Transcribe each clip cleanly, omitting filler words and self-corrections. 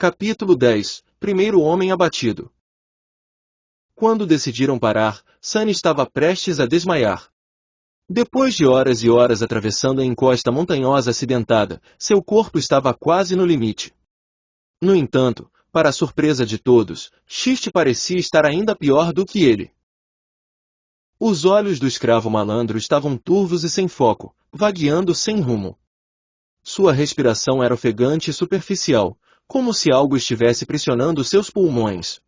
Capítulo 10. Primeiro homem abatido. Quando decidiram parar, Sunny estava prestes a desmaiar. Depois de horas e horas atravessando a encosta montanhosa acidentada, seu corpo estava quase no limite. No entanto, para a surpresa de todos, Shift parecia estar ainda pior do que ele. Os olhos do escravo malandro estavam turvos e sem foco, vagueando sem rumo. Sua respiração era ofegante e superficial, como se algo estivesse pressionando seus pulmões.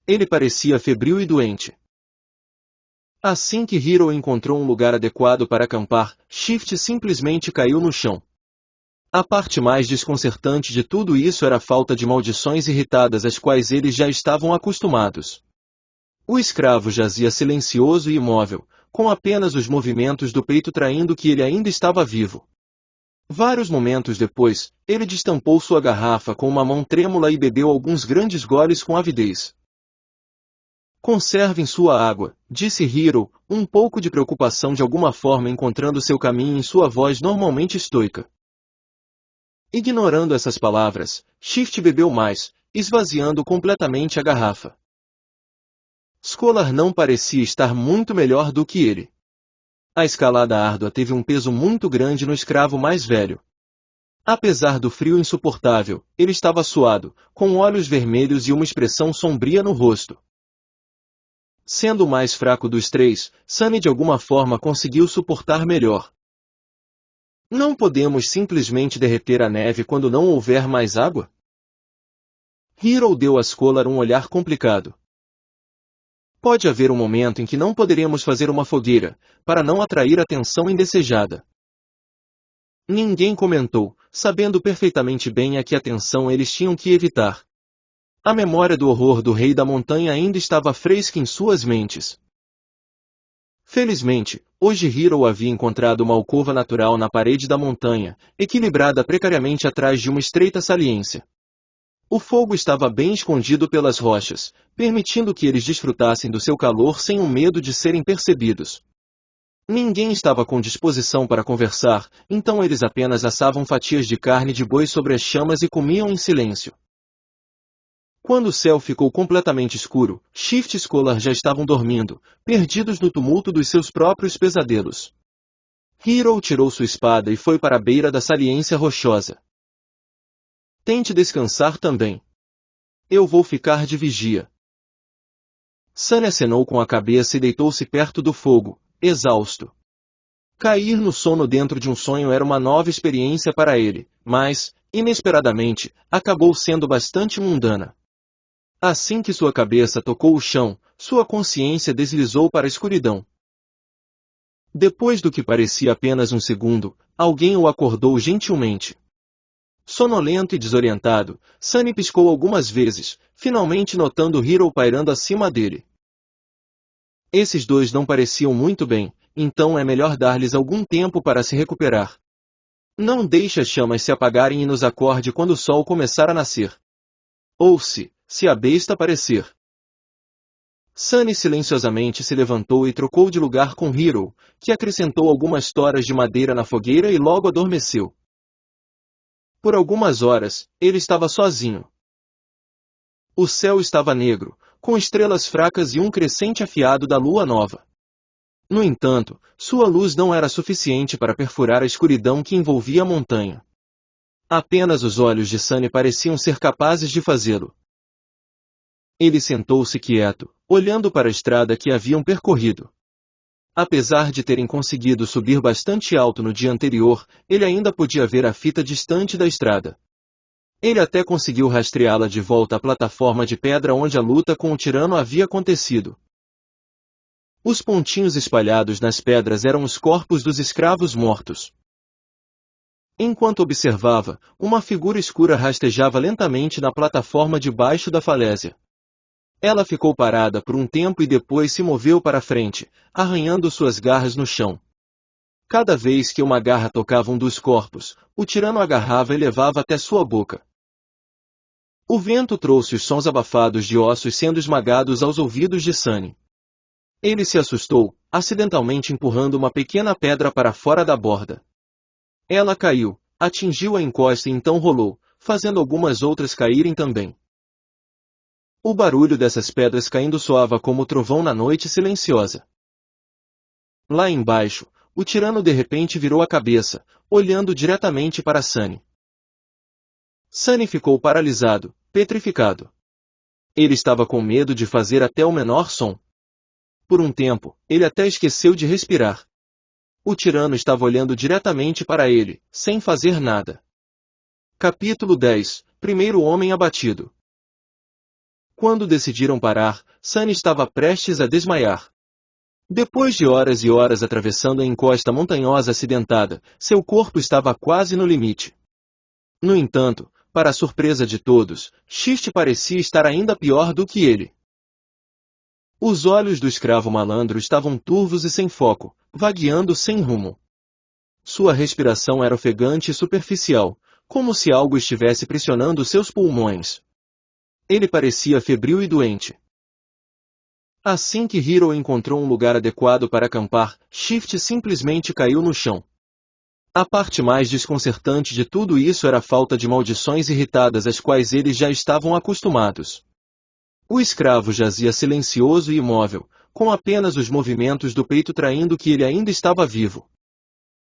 Ele parecia febril e doente. Assim que Hiro encontrou um lugar adequado para acampar, Shift simplesmente caiu no chão. A parte mais desconcertante de tudo isso era a falta de maldições irritadas às quais eles já estavam acostumados. O escravo jazia silencioso e imóvel, com apenas os movimentos do peito traindo que ele ainda estava vivo. Vários momentos depois, ele destampou sua garrafa com uma mão trêmula e bebeu alguns grandes goles com avidez. Conservem sua água, disse Hiro, um pouco de preocupação de alguma forma encontrando seu caminho em sua voz normalmente estoica. Ignorando essas palavras, Shift bebeu mais, esvaziando completamente a garrafa. Scholar não parecia estar muito melhor do que ele. A escalada árdua teve um peso muito grande no escravo mais velho. Apesar do frio insuportável, ele estava suado, com olhos vermelhos e uma expressão sombria no rosto. Sendo o mais fraco dos três, Sunny de alguma forma conseguiu suportar melhor. Não podemos simplesmente derreter a neve quando não houver mais água? Hiro deu a Scholar um olhar complicado. Pode haver um momento em que não poderemos fazer uma fogueira, para não atrair atenção indesejada. Ninguém comentou, sabendo perfeitamente bem a que atenção eles tinham que evitar. A memória do horror do rei da montanha ainda estava fresca em suas mentes. Felizmente, hoje Hiro havia encontrado uma alcova natural na parede da montanha, equilibrada precariamente atrás de uma estreita saliência. O fogo estava bem escondido pelas rochas, permitindo que eles desfrutassem do seu calor sem o medo de serem percebidos. Ninguém estava com disposição para conversar, então eles apenas assavam fatias de carne de boi sobre as chamas e comiam em silêncio. Quando o céu ficou completamente escuro, Shift e Scholar já estavam dormindo, perdidos no tumulto dos seus próprios pesadelos. Hiro tirou sua espada e foi para a beira da saliência rochosa. Tente descansar também. Eu vou ficar de vigia. Sunny acenou com a cabeça e deitou-se perto do fogo, exausto. Cair no sono dentro de um sonho era uma nova experiência para ele, mas, inesperadamente, acabou sendo bastante mundana. Assim que sua cabeça tocou o chão, sua consciência deslizou para a escuridão. Depois do que parecia apenas um segundo, alguém o acordou gentilmente. Sonolento e desorientado, Sunny piscou algumas vezes, finalmente notando Hiro pairando acima dele. Esses dois não pareciam muito bem, então é melhor dar-lhes algum tempo para se recuperar. Não deixe as chamas se apagarem e nos acorde quando o sol começar a nascer. Ou se a besta aparecer. Sunny silenciosamente se levantou e trocou de lugar com Hiro, que acrescentou algumas toras de madeira na fogueira e logo adormeceu. Por algumas horas, ele estava sozinho. O céu estava negro, com estrelas fracas e um crescente afiado da lua nova. No entanto, sua luz não era suficiente para perfurar a escuridão que envolvia a montanha. Apenas os olhos de Sunny pareciam ser capazes de fazê-lo. Ele sentou-se quieto, olhando para a estrada que haviam percorrido. Apesar de terem conseguido subir bastante alto no dia anterior, ele ainda podia ver a fita distante da estrada. Ele até conseguiu rastreá-la de volta à plataforma de pedra onde a luta com o tirano havia acontecido. Os pontinhos espalhados nas pedras eram os corpos dos escravos mortos. Enquanto observava, uma figura escura rastejava lentamente na plataforma debaixo da falésia. Ela ficou parada por um tempo e depois se moveu para frente, arranhando suas garras no chão. Cada vez que uma garra tocava um dos corpos, o tirano agarrava e levava até sua boca. O vento trouxe os sons abafados de ossos sendo esmagados aos ouvidos de Sunny. Ele se assustou, acidentalmente empurrando uma pequena pedra para fora da borda. Ela caiu, atingiu a encosta e então rolou, fazendo algumas outras caírem também. O barulho dessas pedras caindo soava como trovão na noite silenciosa. Lá embaixo, o tirano de repente virou a cabeça, olhando diretamente para Sunny. Sunny ficou paralisado, petrificado. Ele estava com medo de fazer até o menor som. Por um tempo, ele até esqueceu de respirar. O tirano estava olhando diretamente para ele, sem fazer nada. Capítulo 10 – Primeiro homem abatido. Quando decidiram parar, Sunny estava prestes a desmaiar. Depois de horas e horas atravessando a encosta montanhosa acidentada, seu corpo estava quase no limite. No entanto, para a surpresa de todos, Shift parecia estar ainda pior do que ele. Os olhos do escravo malandro estavam turvos e sem foco, vagueando sem rumo. Sua respiração era ofegante e superficial, como se algo estivesse pressionando seus pulmões. Ele parecia febril e doente. Assim que Hiro encontrou um lugar adequado para acampar, Shift simplesmente caiu no chão. A parte mais desconcertante de tudo isso era a falta de maldições irritadas às quais eles já estavam acostumados. O escravo jazia silencioso e imóvel, com apenas os movimentos do peito traindo que ele ainda estava vivo.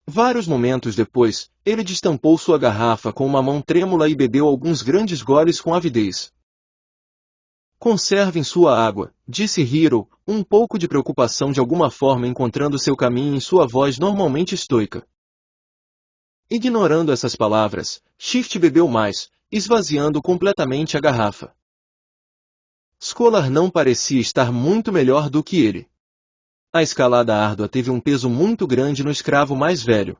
Vários momentos depois, ele destampou sua garrafa com uma mão trêmula e bebeu alguns grandes goles com avidez. Conservem sua água, disse Hiro, um pouco de preocupação de alguma forma encontrando seu caminho em sua voz normalmente estoica. Ignorando essas palavras, Shift bebeu mais, esvaziando completamente a garrafa. Scholar não parecia estar muito melhor do que ele. A escalada árdua teve um peso muito grande no escravo mais velho.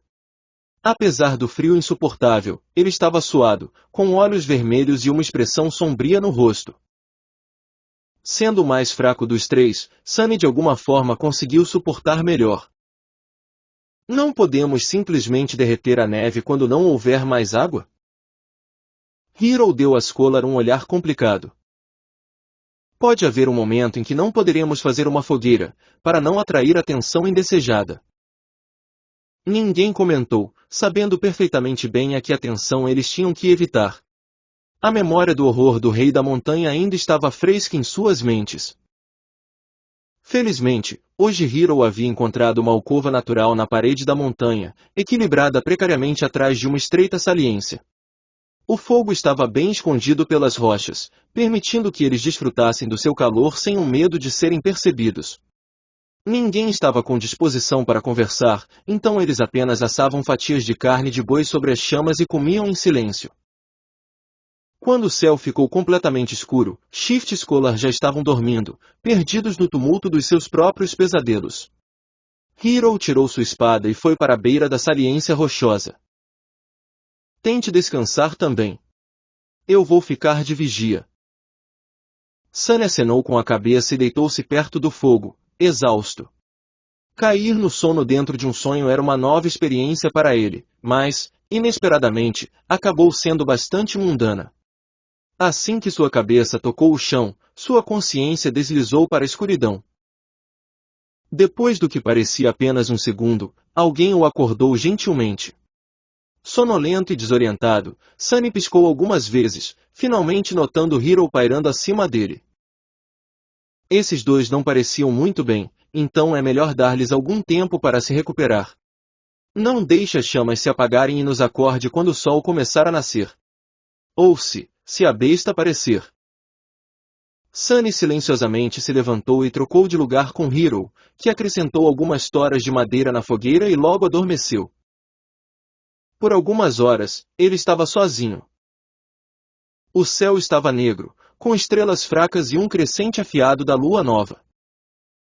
Apesar do frio insuportável, ele estava suado, com olhos vermelhos e uma expressão sombria no rosto. Sendo o mais fraco dos três, Sunny de alguma forma conseguiu suportar melhor. Não podemos simplesmente derreter a neve quando não houver mais água? Hiro deu a Scholar um olhar complicado. Pode haver um momento em que não poderemos fazer uma fogueira, para não atrair atenção indesejada. Ninguém comentou, sabendo perfeitamente bem a que atenção eles tinham que evitar. A memória do horror do Rei da Montanha ainda estava fresca em suas mentes. Felizmente, hoje Hiro havia encontrado uma alcova natural na parede da montanha, equilibrada precariamente atrás de uma estreita saliência. O fogo estava bem escondido pelas rochas, permitindo que eles desfrutassem do seu calor sem o medo de serem percebidos. Ninguém estava com disposição para conversar, então eles apenas assavam fatias de carne de boi sobre as chamas e comiam em silêncio. Quando o céu ficou completamente escuro, Shift e Scholar já estavam dormindo, perdidos no tumulto dos seus próprios pesadelos. Hiro tirou sua espada e foi para a beira da saliência rochosa. Tente descansar também. Eu vou ficar de vigia. Sunny acenou com a cabeça e deitou-se perto do fogo, exausto. Cair no sono dentro de um sonho era uma nova experiência para ele, mas, inesperadamente, acabou sendo bastante mundana. Assim que sua cabeça tocou o chão, sua consciência deslizou para a escuridão. Depois do que parecia apenas um segundo, alguém o acordou gentilmente. Sonolento e desorientado, Sunny piscou algumas vezes, finalmente notando Hiro pairando acima dele. Esses dois não pareciam muito bem, então é melhor dar-lhes algum tempo para se recuperar. Não deixe as chamas se apagarem e nos acorde quando o sol começar a nascer. Ou se a besta aparecer. Sunny silenciosamente se levantou e trocou de lugar com Hiro, que acrescentou algumas toras de madeira na fogueira e logo adormeceu. Por algumas horas, ele estava sozinho. O céu estava negro, com estrelas fracas e um crescente afiado da lua nova.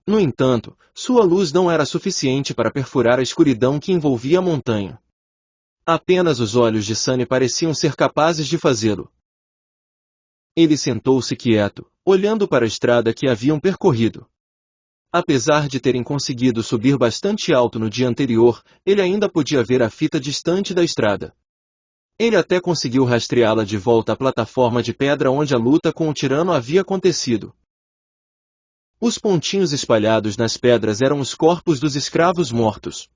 No entanto, sua luz não era suficiente para perfurar a escuridão que envolvia a montanha. Apenas os olhos de Sunny pareciam ser capazes de fazê-lo. Ele sentou-se quieto, olhando para a estrada que haviam percorrido. Apesar de terem conseguido subir bastante alto no dia anterior, ele ainda podia ver a fita distante da estrada. Ele até conseguiu rastreá-la de volta à plataforma de pedra onde a luta com o tirano havia acontecido. Os pontinhos espalhados nas pedras eram os corpos dos escravos mortos.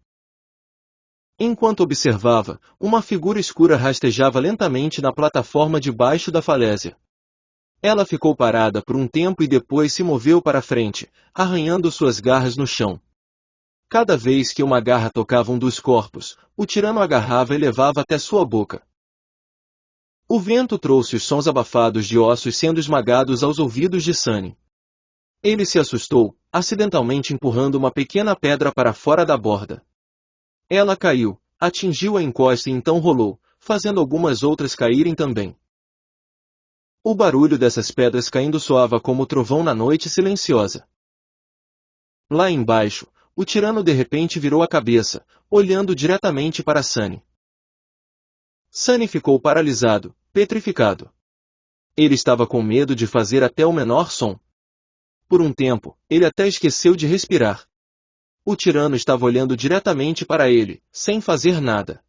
Enquanto observava, uma figura escura rastejava lentamente na plataforma debaixo da falésia. Ela ficou parada por um tempo e depois se moveu para frente, arranhando suas garras no chão. Cada vez que uma garra tocava um dos corpos, o tirano agarrava e levava até sua boca. O vento trouxe os sons abafados de ossos sendo esmagados aos ouvidos de Sunny. Ele se assustou, acidentalmente empurrando uma pequena pedra para fora da borda. Ela caiu, atingiu a encosta e então rolou, fazendo algumas outras caírem também. O barulho dessas pedras caindo soava como o trovão na noite silenciosa. Lá embaixo, o tirano de repente virou a cabeça, olhando diretamente para Sunny. Sunny ficou paralisado, petrificado. Ele estava com medo de fazer até o menor som. Por um tempo, ele até esqueceu de respirar. O tirano estava olhando diretamente para ele, sem fazer nada.